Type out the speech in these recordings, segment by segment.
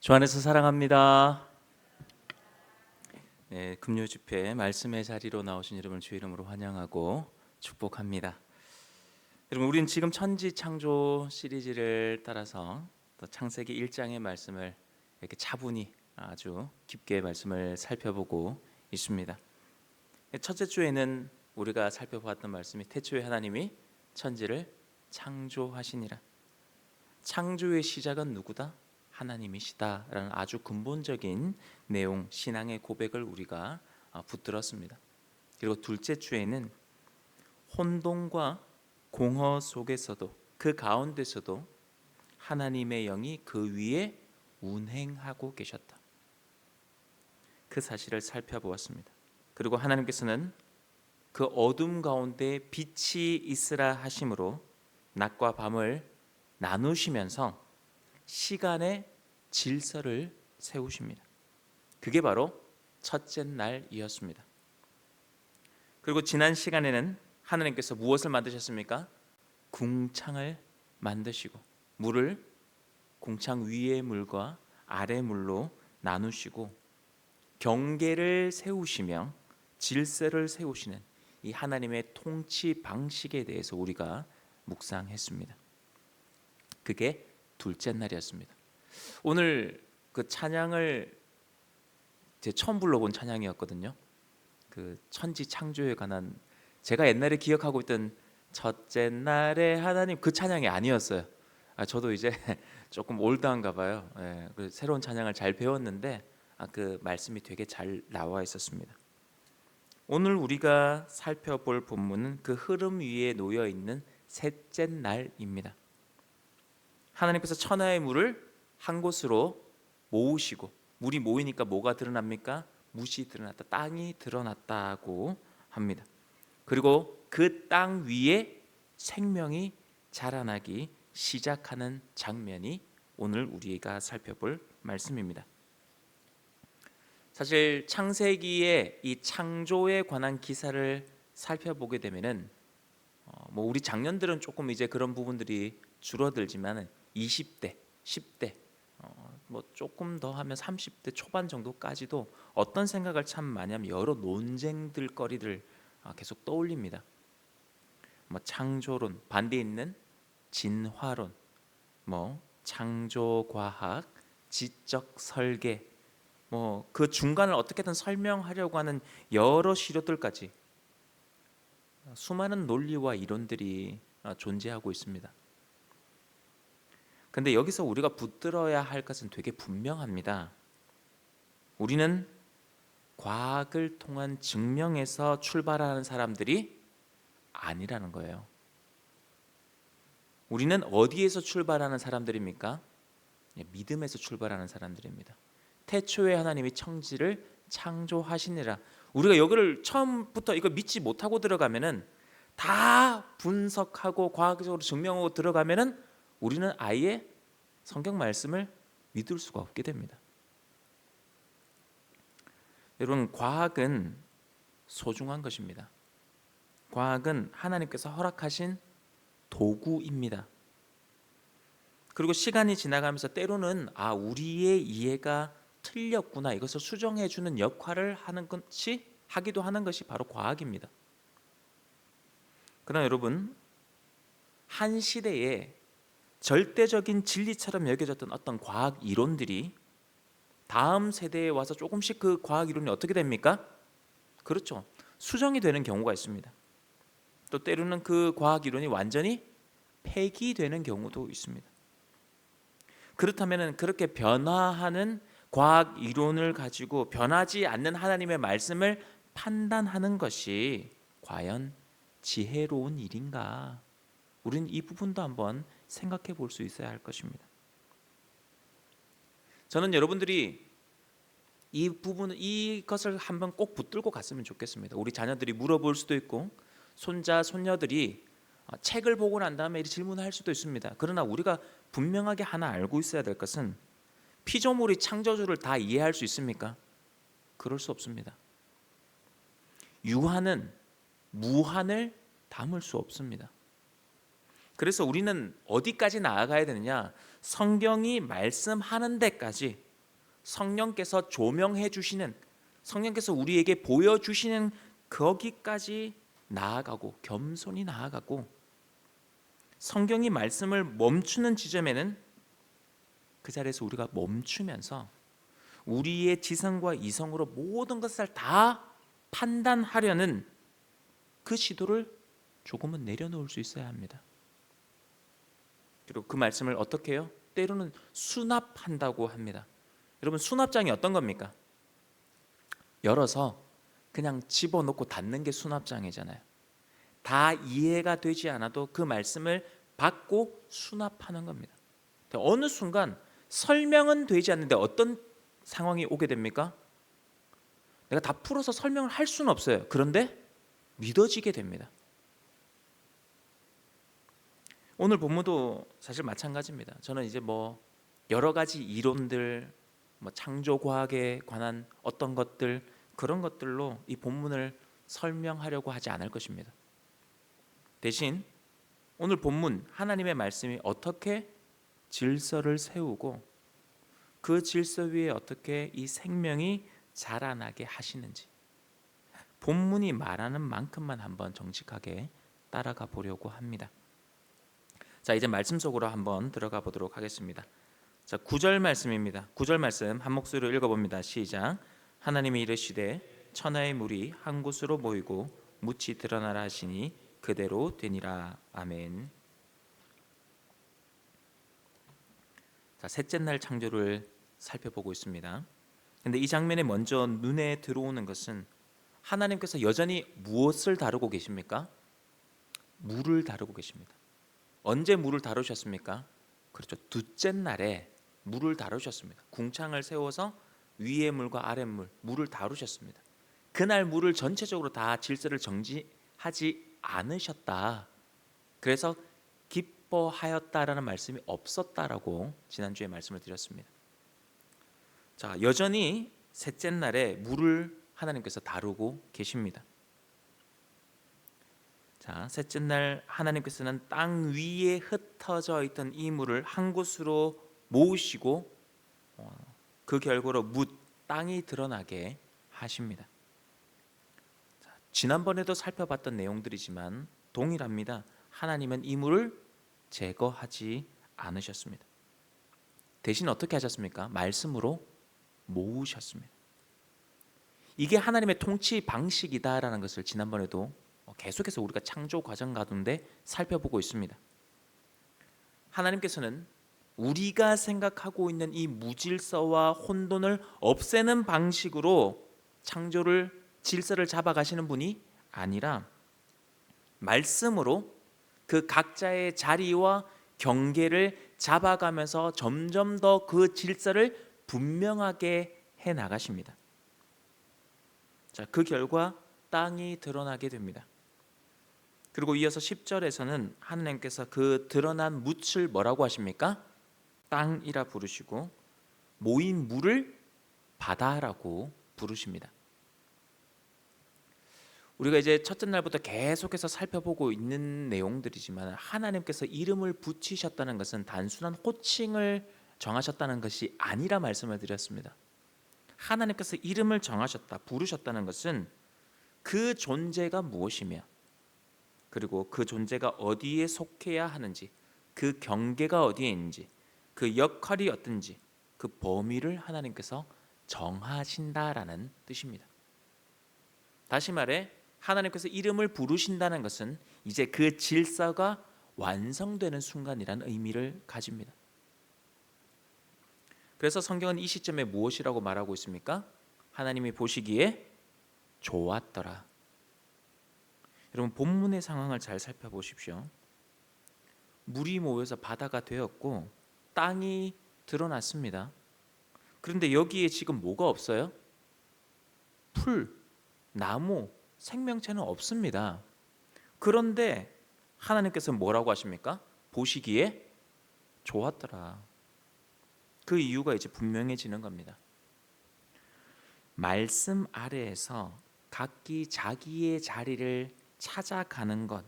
주 안에서 사랑합니다. 네, 금요 집회 말씀의 자리로 나오신 여러분을 주의 이름으로 환영하고 축복합니다. 여러분, 우리는 지금 천지 창조 시리즈를 따라서 또 창세기 1장의 말씀을 이렇게 차분히 아주 깊게 말씀을 살펴보고 있습니다. 첫째 주에는 우리가 살펴보았던 말씀이 태초에 하나님이 천지를 창조하시니라. 창조의 시작은 누구다? 하나님이시다라는 아주 근본적인 내용, 신앙의 고백을 우리가 붙들었습니다. 그리고 둘째 주에는 혼돈과 공허 속에서도, 그 가운데서도 하나님의 영이 그 위에 운행하고 계셨다, 그 사실을 살펴보았습니다. 그리고 하나님께서는 그 어둠 가운데 빛이 있으라 하심으로 낮과 밤을 나누시면서 시간의 질서를 세우십니다. 그게 바로 첫째 날이었습니다. 그리고 지난 시간에는 하나님께서 무엇을 만드셨습니까? 궁창을 만드시고 물을 궁창 위의 물과 아래 물로 나누시고 경계를 세우시며 질서를 세우시는 이 하나님의 통치 방식에 대해서 우리가 묵상했습니다. 그게 둘째 날이었습니다. 오늘 그 찬양을 제 처음 불러본 찬양이었거든요. 그 천지 창조에 관한, 제가 옛날에 기억하고 있던 첫째 날에 하나님, 그 찬양이 아니었어요. 저도 이제 조금 올드한가 봐요. 그 새로운 찬양을 잘 배웠는데 그 말씀이 되게 잘 나와 있었습니다. 오늘 우리가 살펴볼 본문은 그 흐름 위에 놓여 있는 셋째 날입니다. 하나님께서 천하의 물을 한 곳으로 모으시고, 물이 모이니까 뭐가 드러납니까? 묻이 드러났다, 땅이 드러났다고 합니다. 그리고 그 땅 위에 생명이 자라나기 시작하는 장면이 오늘 우리가 살펴볼 말씀입니다. 사실 창세기의 이 창조에 관한 기사를 살펴보게 되면은 우리 장년들은 조금 이제 그런 부분들이 줄어들지만 20대, 10대, 조금 더 하면 30대 초반 정도까지도 어떤 생각을 참 많이 하면 여러 논쟁들 거리들 계속 떠올립니다. 창조론, 반대에 있는 진화론, 창조과학, 지적 설계, 그 중간을 어떻게든 설명하려고 하는 여러 시도들까지 수많은 논리와 이론들이 존재하고 있습니다. 근데 여기서 우리가 붙들어야 할 것은 되게 분명합니다. 우리는 과학을 통한 증명에서 출발하는 사람들이 아니라는 거예요. 우리는 어디에서 출발하는 사람들입니까? 믿음에서 출발하는 사람들입니다. 태초에 하나님이 천지를 창조하시니라. 우리가 여기를 처음부터 이거 믿지 못하고 들어가면은, 다 분석하고 과학적으로 증명하고 들어가면은 우리는 아예 성경 말씀을 믿을 수가 없게 됩니다. 여러분, 과학은 소중한 것입니다. 과학은 하나님께서 허락하신 도구입니다. 그리고 시간이 지나가면서 때로는 우리의 이해가 틀렸구나, 이것을 수정해 주는 역할을 하기도 하는 것이 바로 과학입니다. 그러나 여러분, 한 시대에 절대적인 진리처럼 여겨졌던 어떤 과학 이론들이 다음 세대에 와서 조금씩 그 과학 이론이 어떻게 됩니까? 그렇죠, 수정이 되는 경우가 있습니다. 또 때로는 그 과학 이론이 완전히 폐기되는 경우도 있습니다. 그렇다면 그렇게 변화하는 과학 이론을 가지고 변하지 않는 하나님의 말씀을 판단하는 것이 과연 지혜로운 일인가? 우리는 이 부분도 한번 생각해 볼 수 있어야 할 것입니다. 저는 여러분들이 이것을 한번 꼭 붙들고 갔으면 좋겠습니다. 우리 자녀들이 물어볼 수도 있고, 손자, 손녀들이 책을 보고 난 다음에 질문할 수도 있습니다. 그러나 우리가 분명하게 하나 알고 있어야 될 것은, 피조물이 창조주를 다 이해할 수 있습니까? 그럴 수 없습니다. 유한은 무한을 담을 수 없습니다. 그래서 우리는 어디까지 나아가야 되느냐? 성경이 말씀하는 데까지, 성령께서 조명해 주시는, 성령께서 우리에게 보여주시는 거기까지 나아가고 겸손히 나아가고, 성경이 말씀을 멈추는 지점에는 그 자리에서 우리가 멈추면서 우리의 지성과 이성으로 모든 것을 다 판단하려는 그 시도를 조금은 내려놓을 수 있어야 합니다. 그리고 그 말씀을 어떻게 해요? 때로는 수납한다고 합니다. 여러분, 수납장이 어떤 겁니까? 열어서 그냥 집어넣고 닫는 게 수납장이잖아요. 다 이해가 되지 않아도 그 말씀을 받고 수납하는 겁니다. 어느 순간 설명은 되지 않는데 어떤 상황이 오게 됩니까? 내가 다 풀어서 설명을 할 수는 없어요. 그런데 믿어지게 됩니다. 오늘 본문도 사실 마찬가지입니다. 저는 이제 여러 가지 이론들, 창조 과학에 관한 어떤 것들, 그런 것들로 이 본문을 설명하려고 하지 않을 것입니다. 대신 오늘 본문 하나님의 말씀이 어떻게 질서를 세우고 그 질서 위에 어떻게 이 생명이 자라나게 하시는지, 본문이 말하는 만큼만 한번 정직하게 따라가 보려고 합니다. 자, 이제 말씀 속으로 한번 들어가 보도록 하겠습니다. 자, 9절 말씀입니다. 9절 말씀 한 목소리로 읽어봅니다. 시작. 하나님이 이르시되 천하의 물이 한 곳으로 모이고 묻이 드러나라 하시니 그대로 되니라. 아멘. 자, 셋째 날 창조를 살펴보고 있습니다. 근데 이 장면에 먼저 눈에 들어오는 것은 하나님께서 여전히 무엇을 다루고 계십니까? 물을 다루고 계십니다. 언제 물을 다루셨습니까? 그렇죠. 둘째 날에 물을 다루셨습니다. 궁창을 세워서 위의 물과 아랫 물을 다루셨습니다. 그날 물을 전체적으로 다 질서를 정지하지 않으셨다. 그래서 기뻐하였다라는 말씀이 없었다라고 지난주에 말씀을 드렸습니다. 자, 여전히 셋째 날에 물을 하나님께서 다루고 계십니다. 자, 셋째 날 하나님께서는 땅 위에 흩어져 있던 이 물을 한 곳으로 모으시고 그 결과로 땅이 드러나게 하십니다. 자, 지난번에도 살펴봤던 내용들이지만 동일합니다. 하나님은 이 물을 제거하지 않으셨습니다. 대신 어떻게 하셨습니까? 말씀으로 모으셨습니다. 이게 하나님의 통치 방식이다라는 것을 지난번에도 계속해서 우리가 창조 과정 가운데 살펴보고 있습니다. 하나님께서는 우리가 생각하고 있는 이 무질서와 혼돈을 없애는 방식으로 질서를 잡아가시는 분이 아니라 말씀으로 그 각자의 자리와 경계를 잡아가면서 점점 더 그 질서를 분명하게 해 나가십니다. 자, 그 결과 땅이 드러나게 됩니다. 그리고 이어서 10절에서는 하나님께서 그 드러난 묻을 뭐라고 하십니까? 땅이라 부르시고 모인 물을 바다라고 부르십니다. 우리가 이제 첫째 날부터 계속해서 살펴보고 있는 내용들이지만 하나님께서 이름을 붙이셨다는 것은 단순한 호칭을 정하셨다는 것이 아니라 말씀을 드렸습니다. 하나님께서 이름을 정하셨다, 부르셨다는 것은 그 존재가 무엇이며 그리고 그 존재가 어디에 속해야 하는지, 그 경계가 어디에 있는지, 그 역할이 어떤지 그 범위를 하나님께서 정하신다라는 뜻입니다. 다시 말해 하나님께서 이름을 부르신다는 것은 이제 그 질서가 완성되는 순간이라는 의미를 가집니다. 그래서 성경은 이 시점에 무엇이라고 말하고 있습니까? 하나님이 보시기에 좋았더라. 여러분, 본문의 상황을 잘 살펴보십시오. 물이 모여서 바다가 되었고 땅이 드러났습니다. 그런데 여기에 지금 뭐가 없어요? 풀, 나무, 생명체는 없습니다. 그런데 하나님께서 뭐라고 하십니까? 보시기에 좋았더라. 그 이유가 이제 분명해지는 겁니다. 말씀 아래에서 각기 자기의 자리를 찾아가는 것,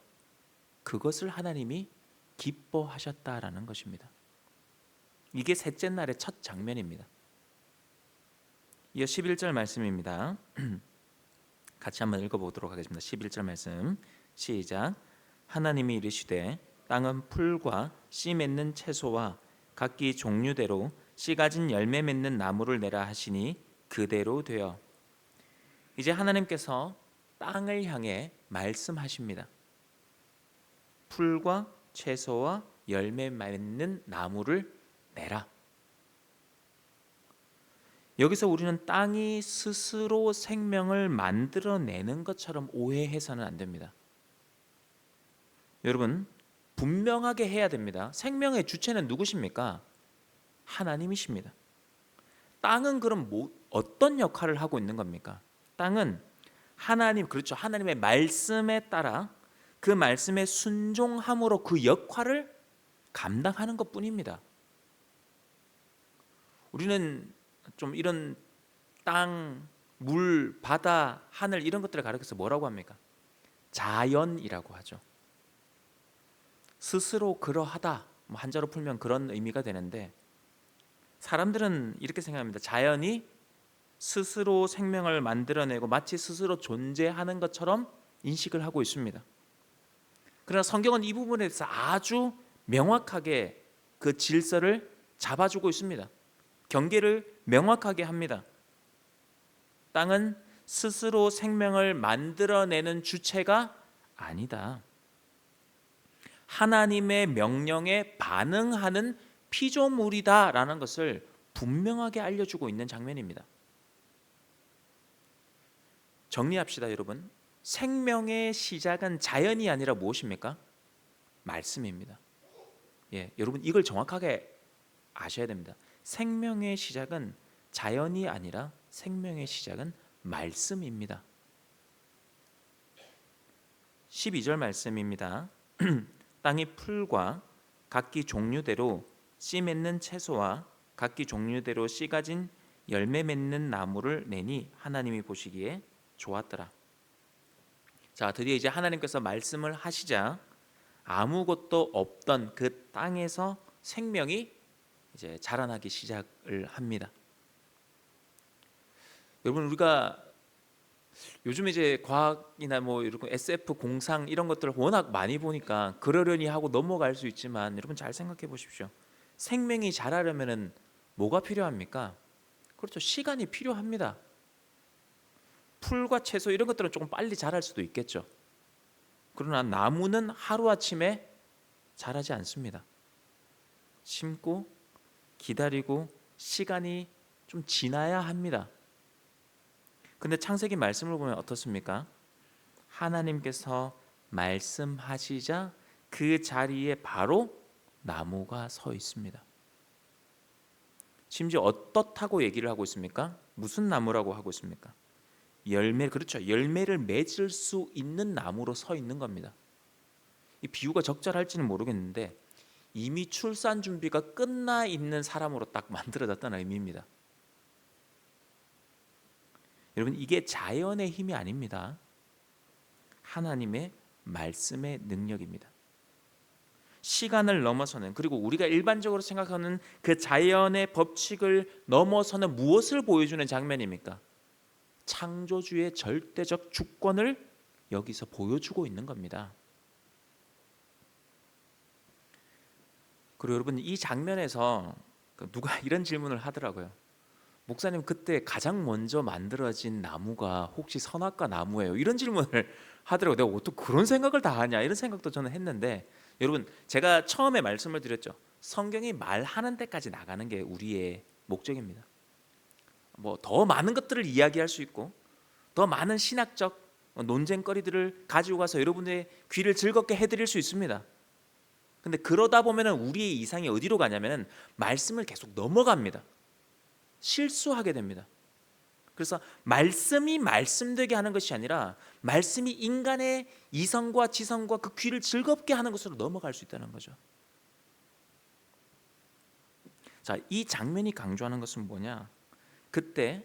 그것을 하나님이 기뻐하셨다라는 것입니다. 이게 셋째 날의 첫 장면입니다. 이어 11절 말씀입니다. 같이 한번 읽어보도록 하겠습니다. 11절 말씀 시작. 하나님이 이르시되 땅은 풀과 씨 맺는 채소와 각기 종류대로 씨 가진 열매 맺는 나무를 내라 하시니 그대로 되어. 이제 하나님께서 땅을 향해 말씀하십니다. 풀과 채소와 열매 맺는 나무를 내라. 여기서 우리는 땅이 스스로 생명을 만들어내는 것처럼 오해해서는 안 됩니다. 여러분, 분명하게 해야 됩니다. 생명의 주체는 누구십니까? 하나님이십니다. 땅은 그럼 어떤 역할을 하고 있는 겁니까? 땅은 하나님, 그렇죠. 하나님의 말씀에 따라 그 말씀에 순종함으로 그 역할을 감당하는 것뿐입니다. 우리는 좀 이런 땅, 물, 바다, 하늘 이런 것들을 가리켜서 뭐라고 합니까? 자연이라고 하죠. 스스로 그러하다, 한자로 풀면 그런 의미가 되는데, 사람들은 이렇게 생각합니다. 자연이 스스로 생명을 만들어내고 마치 스스로 존재하는 것처럼 인식을 하고 있습니다. 그러나 성경은 이 부분에 대해서 아주 명확하게 그 질서를 잡아주고 있습니다. 경계를 명확하게 합니다. 땅은 스스로 생명을 만들어내는 주체가 아니다. 하나님의 명령에 반응하는 피조물이다라는 것을 분명하게 알려주고 있는 장면입니다. 정리합시다, 여러분. 생명의 시작은 자연이 아니라 무엇입니까? 말씀입니다. 여러분 이걸 정확하게 아셔야 됩니다. 생명의 시작은 자연이 아니라 생명의 시작은 말씀입니다. 12절 말씀입니다. 땅이 풀과 각기 종류대로 씨 맺는 채소와 각기 종류대로 씨 가진 열매 맺는 나무를 내니 하나님이 보시기에 좋았더라. 자, 드디어 이제 하나님께서 말씀을 하시자 아무것도 없던 그 땅에서 생명이 이제 자라나기 시작을 합니다. 여러분, 우리가 요즘 이제 과학이나 이런 SF 공상 이런 것들을 워낙 많이 보니까 그러려니 하고 넘어갈 수 있지만, 여러분 잘 생각해 보십시오. 생명이 자라려면은 뭐가 필요합니까? 그렇죠. 시간이 필요합니다. 풀과 채소 이런 것들은 조금 빨리 자랄 수도 있겠죠. 그러나 나무는 하루아침에 자라지 않습니다. 심고 기다리고 시간이 좀 지나야 합니다. 근데 창세기 말씀을 보면 어떻습니까? 하나님께서 말씀하시자 그 자리에 바로 나무가 서 있습니다. 심지어 어떻다고 얘기를 하고 있습니까? 무슨 나무라고 하고 있습니까? 그렇죠. 열매를 맺을 수 있는 나무로 서 있는 겁니다. 이 비유가 적절할지는 모르겠는데 이미 출산 준비가 끝나 있는 사람으로 딱 만들어졌다는 의미입니다. 여러분, 이게 자연의 힘이 아닙니다. 하나님의 말씀의 능력입니다. 시간을 넘어서는, 그리고 우리가 일반적으로 생각하는 그 자연의 법칙을 넘어서는 무엇을 보여주는 장면입니까? 창조주의 절대적 주권을 여기서 보여주고 있는 겁니다. 그리고 여러분, 이 장면에서 누가 이런 질문을 하더라고요. 목사님, 그때 가장 먼저 만들어진 나무가 혹시 선악과 나무예요? 이런 질문을 하더라고요. 내가 어떻게 그런 생각을 다 하냐, 이런 생각도 저는 했는데, 여러분 제가 처음에 말씀을 드렸죠. 성경이 말하는 데까지 나가는 게 우리의 목적입니다. 더 많은 것들을 이야기할 수 있고 더 많은 신학적 논쟁거리들을 가지고 가서 여러분의 귀를 즐겁게 해드릴 수 있습니다. 근데 그러다 보면 우리의 이상이 어디로 가냐면 말씀을 계속 넘어갑니다. 실수하게 됩니다. 그래서 말씀이 말씀되게 하는 것이 아니라 말씀이 인간의 이성과 지성과 그 귀를 즐겁게 하는 것으로 넘어갈 수 있다는 거죠. 자, 이 장면이 강조하는 것은 뭐냐? 그때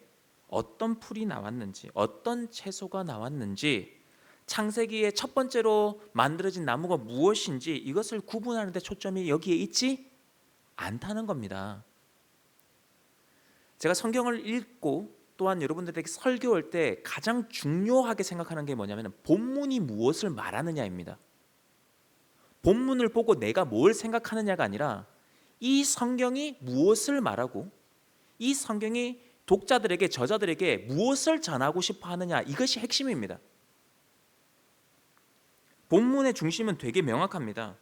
어떤 풀이 나왔는지, 어떤 채소가 나왔는지, 창세기의 첫 번째로 만들어진 나무가 무엇인지 이것을 구분하는 데 초점이 여기에 있지 않다는 겁니다. 제가 성경을 읽고 또한 여러분들에게 설교할 때 가장 중요하게 생각하는 게 뭐냐면 본문이 무엇을 말하느냐입니다. 본문을 보고 내가 뭘 생각하느냐가 아니라 이 성경이 무엇을 말하고 이 성경이 독자들에게, 저자들에게 무엇을 전하고 싶어 하느냐, 이것이 핵심입니다. 본문의 중심은 되게 명확합니다.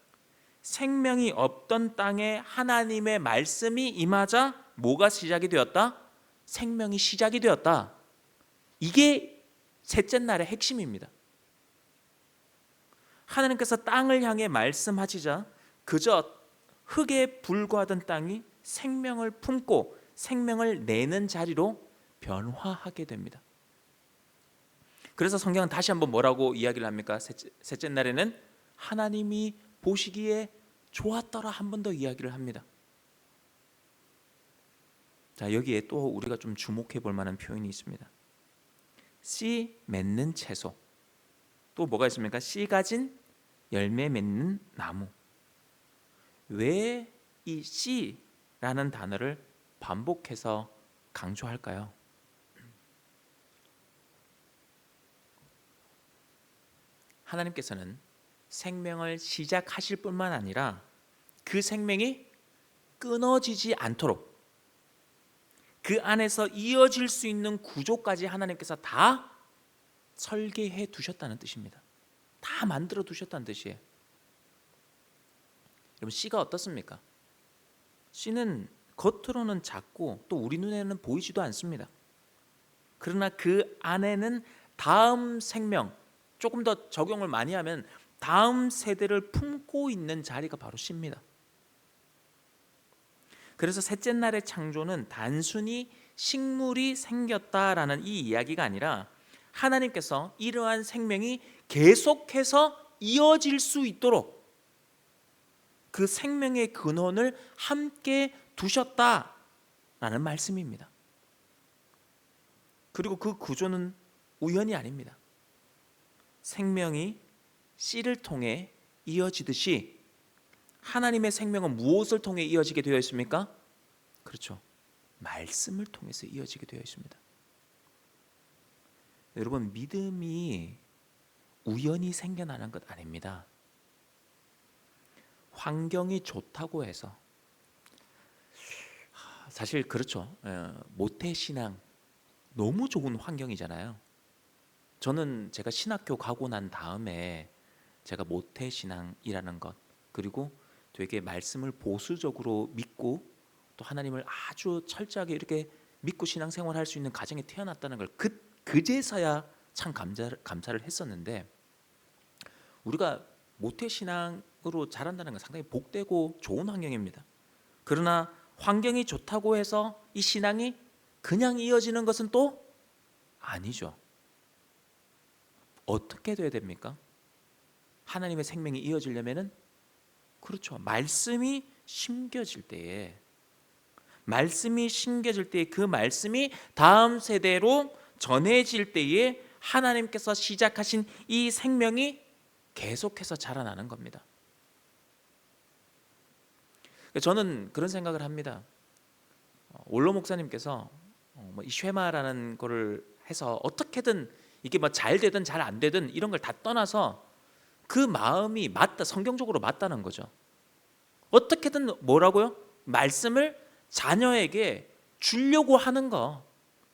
생명이 없던 땅에 하나님의 말씀이 임하자 뭐가 시작이 되었다? 생명이 시작이 되었다. 이게 셋째 날의 핵심입니다. 하나님께서 땅을 향해 말씀하시자 그저 흙에 불과하던 땅이 생명을 품고 생명을 내는 자리로 변화하게 됩니다. 그래서 성경은 다시 한번 뭐라고 이야기를 합니까? 셋째 날에는 하나님이 보시기에 좋았더라 한 번 더 이야기를 합니다. 자, 여기에 또 우리가 좀 주목해 볼 만한 표현이 있습니다. 씨 맺는 채소. 또 뭐가 있습니까? 씨 가진 열매 맺는 나무. 왜 이 씨라는 단어를 반복해서 강조할까요? 하나님께서는 생명을 시작하실 뿐만 아니라 그 생명이 끊어지지 않도록 그 안에서 이어질 수 있는 구조까지 하나님께서 다 설계해 두셨다는 뜻입니다. 다 만들어 두셨다는 뜻이에요. 여러분, 씨가 어떻습니까? 씨는 겉으로는 작고 또 우리 눈에는 보이지도 않습니다. 그러나 그 안에는 다음 생명, 조금 더 적용을 많이 하면 다음 세대를 품고 있는 자리가 바로 씨입니다. 그래서 셋째 날의 창조는 단순히 식물이 생겼다라는 이 이야기가 아니라 하나님께서 이러한 생명이 계속해서 이어질 수 있도록 그 생명의 근원을 함께 두셨다라는 말씀입니다. 그리고 그 구조는 우연이 아닙니다. 생명이 씨를 통해 이어지듯이 하나님의 생명은 무엇을 통해 이어지게 되어 있습니까? 그렇죠. 말씀을 통해서 이어지게 되어 있습니다. 여러분, 믿음이 우연히 생겨나는 것 아닙니다. 환경이 좋다고 해서, 사실 그렇죠. 모태신앙 너무 좋은 환경이잖아요. 저는 제가 신학교 가고 난 다음에 제가 모태신앙이라는 것, 그리고 되게 말씀을 보수적으로 믿고 또 하나님을 아주 철저하게 이렇게 믿고 신앙생활할 수 있는 가정에 태어났다는 걸 그제서야 참 감사를 했었는데, 우리가 모태신앙으로 자란다는 건 상당히 복되고 좋은 환경입니다. 그러나 환경이 좋다고 해서 이 신앙이 그냥 이어지는 것은 또 아니죠. 어떻게 돼야 됩니까? 하나님의 생명이 이어지려면은, 그렇죠, 말씀이 심겨질 때에, 그 말씀이 다음 세대로 전해질 때에 하나님께서 시작하신 이 생명이 계속해서 자라나는 겁니다. 저는 그런 생각을 합니다. 원로 목사님께서 이 쉐마라는 거를 해서 어떻게든 이게 뭐 잘 되든 잘 안 되든 이런 걸 다 떠나서 그 마음이 맞다, 성경적으로 맞다는 거죠. 어떻게든 뭐라고요? 말씀을 자녀에게 주려고 하는 거,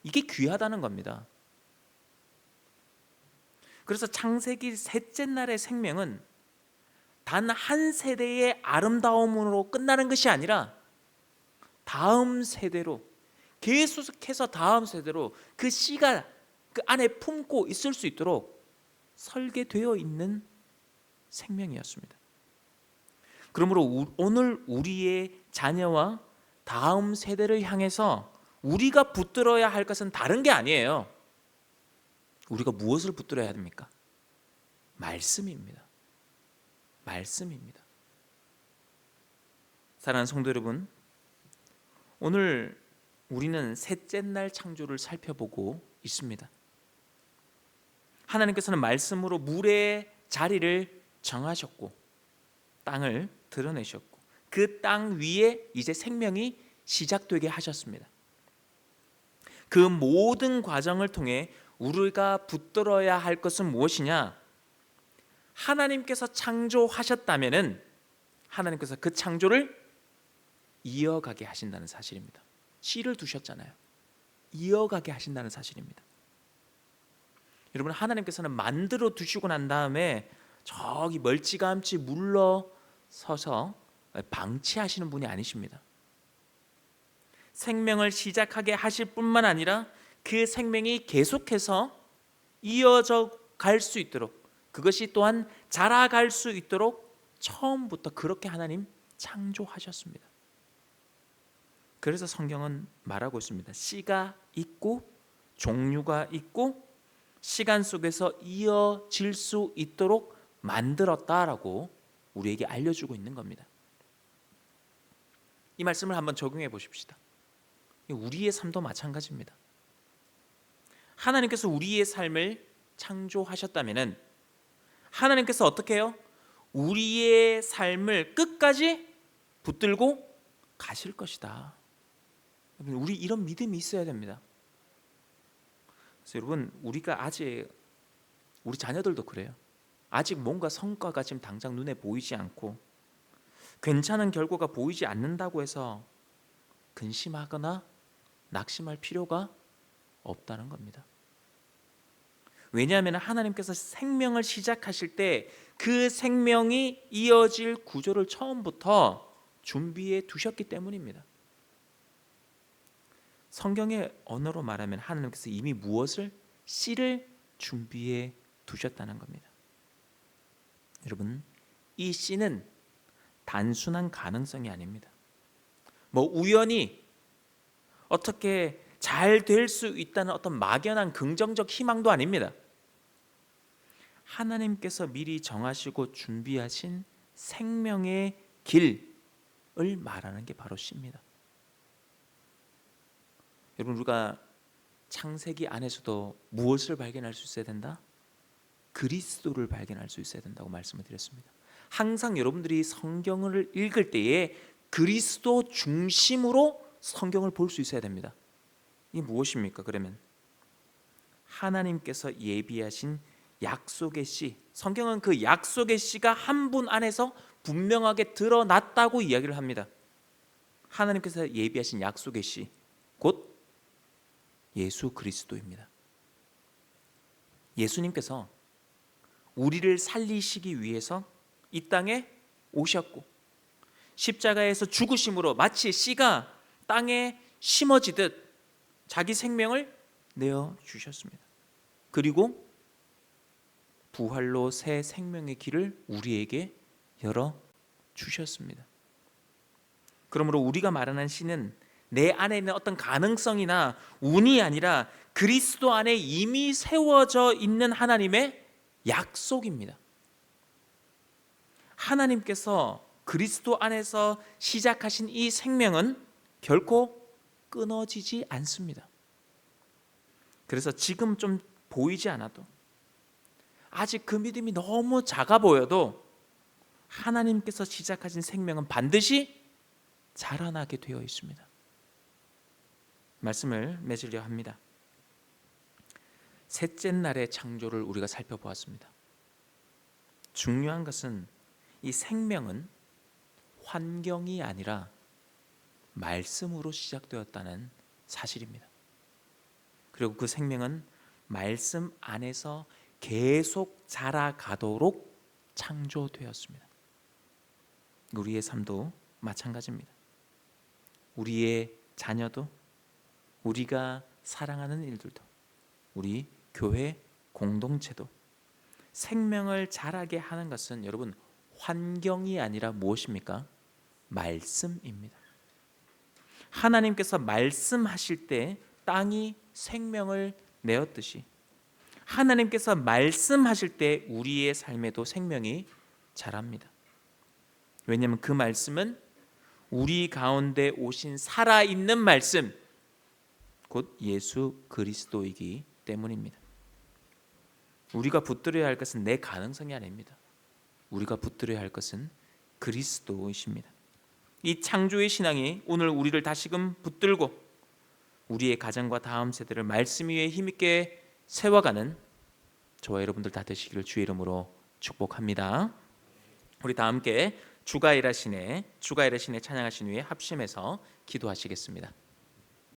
이게 귀하다는 겁니다. 그래서 창세기 셋째 날의 생명은 단 한 세대의 아름다움으로 끝나는 것이 아니라 다음 세대로, 계속해서 다음 세대로 그 씨가 그 안에 품고 있을 수 있도록 설계되어 있는 생명이었습니다. 그러므로 오늘 우리의 자녀와 다음 세대를 향해서 우리가 붙들어야 할 것은 다른 게 아니에요. 우리가 무엇을 붙들어야 됩니까? 말씀입니다. 말씀입니다. 사랑하는 성도 여러분, 오늘 우리는 셋째 날 창조를 살펴보고 있습니다. 하나님께서는 말씀으로 물의 자리를 정하셨고 땅을 드러내셨고 그 땅 위에 이제 생명이 시작되게 하셨습니다. 그 모든 과정을 통해 우리가 붙들어야 할 것은 무엇이냐? 하나님께서 창조하셨다면은 하나님께서 그 창조를 이어가게 하신다는 사실입니다. 씨를 두셨잖아요. 이어가게 하신다는 사실입니다. 여러분, 하나님께서는 만들어 두시고 난 다음에 저기 멀찌감치 물러서서 방치하시는 분이 아니십니다. 생명을 시작하게 하실 뿐만 아니라 그 생명이 계속해서 이어져 갈 수 있도록, 그것이 또한 자라갈 수 있도록 처음부터 그렇게 하나님 창조하셨습니다. 그래서 성경은 말하고 있습니다. 씨가 있고 종류가 있고 시간 속에서 이어질 수 있도록 만들었다라고 우리에게 알려주고 있는 겁니다. 이 말씀을 한번 적용해 보십시다. 우리의 삶도 마찬가지입니다. 하나님께서 우리의 삶을 창조하셨다면 하나님께서 어떻게 해요? 우리의 삶을 끝까지 붙들고 가실 것이다. 우리 이런 믿음이 있어야 됩니다. 그래서 여러분, 우리가 아직, 우리 자녀들도 그래요. 아직 뭔가 성과가 지금 당장 눈에 보이지 않고 괜찮은 결과가 보이지 않는다고 해서 근심하거나 낙심할 필요가 없다는 겁니다. 왜냐하면 하나님께서 생명을 시작하실 때 그 생명이 이어질 구조를 처음부터 준비해 두셨기 때문입니다. 성경의 언어로 말하면 하나님께서 이미 무엇을? 씨를 준비해 두셨다는 겁니다. 여러분, 이 씨는 단순한 가능성이 아닙니다. 우연히 어떻게 잘 될 수 있다는 어떤 막연한 긍정적 희망도 아닙니다. 하나님께서 미리 정하시고 준비하신 생명의 길을 말하는 게 바로 씨입니다. 여러분, 우리가 창세기 안에서도 무엇을 발견할 수 있어야 된다? 그리스도를 발견할 수 있어야 된다고 말씀을 드렸습니다. 항상 여러분들이 성경을 읽을 때에 그리스도 중심으로 성경을 볼 수 있어야 됩니다. 이게 무엇입니까? 그러면 하나님께서 예비하신 약속의 씨, 성경은 그 약속의 씨가 한 분 안에서 분명하게 드러났다고 이야기를 합니다. 하나님께서 예비하신 약속의 씨, 곧 예수 그리스도입니다. 예수님께서 우리를 살리시기 위해서 이 땅에 오셨고 십자가에서 죽으심으로 마치 씨가 땅에 심어지듯 자기 생명을 내어 주셨습니다. 그리고 부활로 새 생명의 길을 우리에게 열어 주셨습니다. 그러므로 우리가 말하는 씨는 내 안에 있는 어떤 가능성이나 운이 아니라 그리스도 안에 이미 세워져 있는 하나님의 약속입니다. 하나님께서 그리스도 안에서 시작하신 이 생명은 결코 끊어지지 않습니다. 그래서 지금 좀 보이지 않아도, 아직 그 믿음이 너무 작아 보여도 하나님께서 시작하신 생명은 반드시 자라나게 되어 있습니다. 말씀을 맺으려 합니다. 셋째 날의 창조를 우리가 살펴보았습니다. 중요한 것은 이 생명은 환경이 아니라 말씀으로 시작되었다는 사실입니다. 그리고 그 생명은 말씀 안에서 계속 자라가도록 창조되었습니다. 우리의 삶도 마찬가지입니다. 우리의 자녀도, 우리가 사랑하는 일들도, 우리 교회 공동체도 생명을 자라게 하는 것은 여러분 환경이 아니라 무엇입니까? 말씀입니다. 하나님께서 말씀하실 때 땅이 생명을 내었듯이 하나님께서 말씀하실 때 우리의 삶에도 생명이 자랍니다. 왜냐하면 그 말씀은 우리 가운데 오신 살아있는 말씀, 곧 예수 그리스도이기 때문입니다. 우리가 붙들어야 할 것은 내 가능성이 아닙니다. 우리가 붙들어야 할 것은 그리스도이십니다. 이 창조의 신앙이 오늘 우리를 다시금 붙들고 우리의 가정과 다음 세대를 말씀 위에 힘있게 세워가는 저와 여러분들 다 되시기를 주의 이름으로 축복합니다. 우리 다 함께 주가 일하시네 찬양하신 후에 합심해서 기도하시겠습니다.